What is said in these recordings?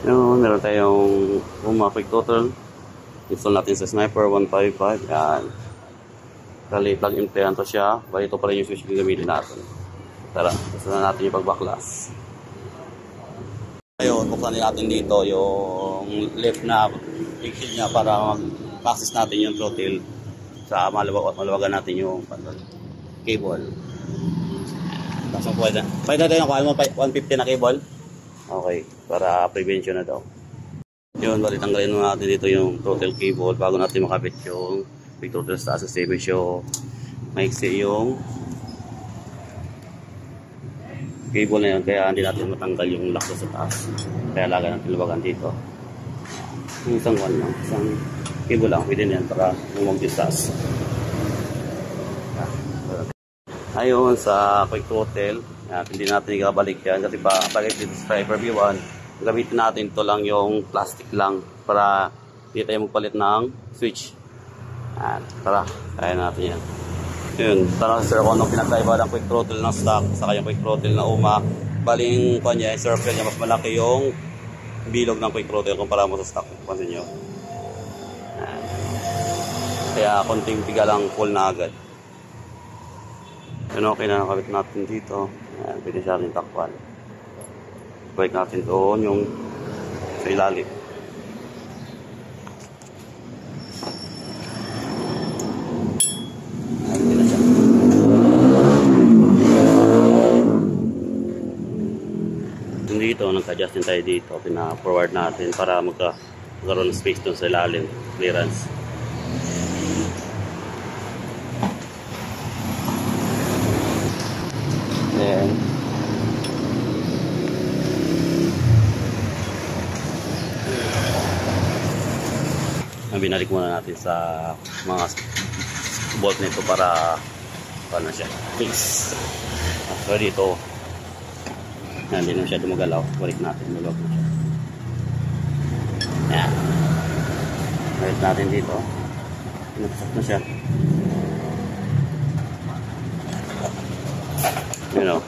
Yun, meron tayong quick total. Install natin sa Sniper 155. Yan. Kali plug and play to siya. Bali ito pa rin yung switch na gamitin natin. Tara, gusto na natin yung pagbaklas. Ayun, buksan natin dito yung left na exit niya para mag-access natin yung throttle sa maluwagan natin yung cable. Tapos pwede natin yung kuha mo 150 na cable. Okay, para prevention na daw. Yun, bali tanggalin natin dito yung throttle cable bago natin makabit yung quick throttle sa taas sa medyo maiksi yung cable na yun, kaya hindi natin matanggal yung lock sa taas. Kaya laga natin luwagan dito. Yung isang cable lang, pwede na yan para mag-distance. Ayun, sa quick throttle, hindi natin ikabalik yan kasi pag dito sa Sniper V1, gamitin natin ito lang yung plastic lang para hindi tayo magpalit ng switch. Tara, kaya natin yan. Yun, tanong sir kung anong pinagkaiba ng quick throttle ng stock saka yung quick throttle na UMA. Baling kanya, yung circle niya mas malaki yung bilog ng quick throttle kumpara mo sa stock. Pansin nyo. Kaya konting piga lang full na agad. Yun, okay na nakabit natin dito. Ayan, pwede siya rin takpan. Balik natin doon yung sa ilalim. Dito, nagka-adjust din tayo dito. Pina-forward natin para magkaroon ng space doon sa ilalim. Clearance. Then, binalik muna natin sa mga bolt nito para paano siya fix. So dito hindi na siya dumagalaw, balik natin malawag na siya. Yan, balik natin dito, pinapasok na siya. You know.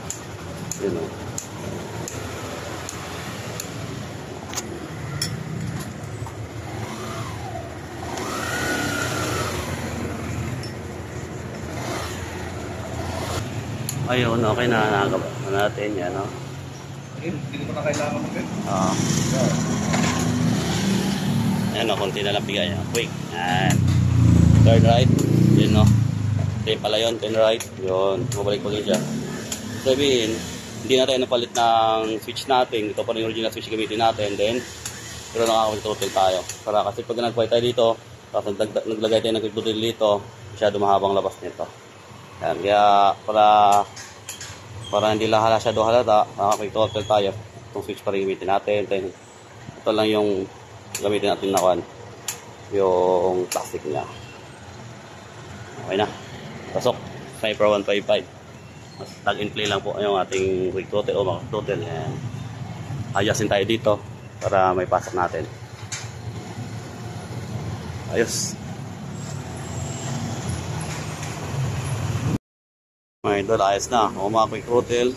Ayun, okay na, nakagawa natin yan, no? Hindi ko na kailangan mo rin. Ayan, no, konti na lang bigay niya. Quick, yan. Turn right, yun, no? Okay, pala yun, turn right, yun, mabalik-balik siya. Sabihin, hindi na tayo napalit ng switch natin, ito pa rin yung original switch gamitin natin, then pero nakaka-quick throttle tayo. Para kasi pag nag-quiet tayo dito, tapos naglagay tayo ng quick throttle dito, masyado mahabang labas nito. Yan, kaya para hindi lahala siya do halata, nakaka-quick throttle tayo. Itong switch pa rin gamitin natin, then ito lang yung gamitin natin na yung plastic niya. Okay na, pasok, Sniper 155. Plug and play lang po yung ating quick throttle o mga throttle. Adjustin tayo dito para may pasok natin. Ayos. Mga idol, ayos na. O mga quick throttle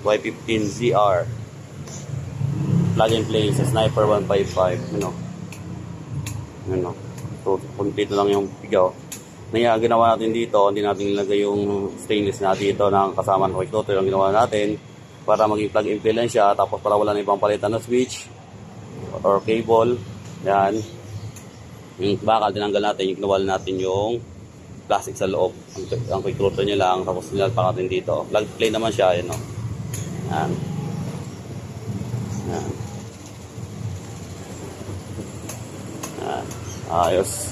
Y15ZR plug and play sa Sniper 155. So, complete lang yung pigaw. Ginawa natin dito, hindi natin nilagay yung stainless na dito ng kasama ng quick throttle. Ang ginawa natin para maging plug and play lang siya, tapos para wala na ibang palitan na switch or cable. Yan, yung bakal tinanggal natin, yung kinawal natin yung plastic sa loob. Ang quick throttle niya lang, tapos nilalpak natin dito. Plug play naman siya, yun, no? Yan. Yan. Yan. Ayos.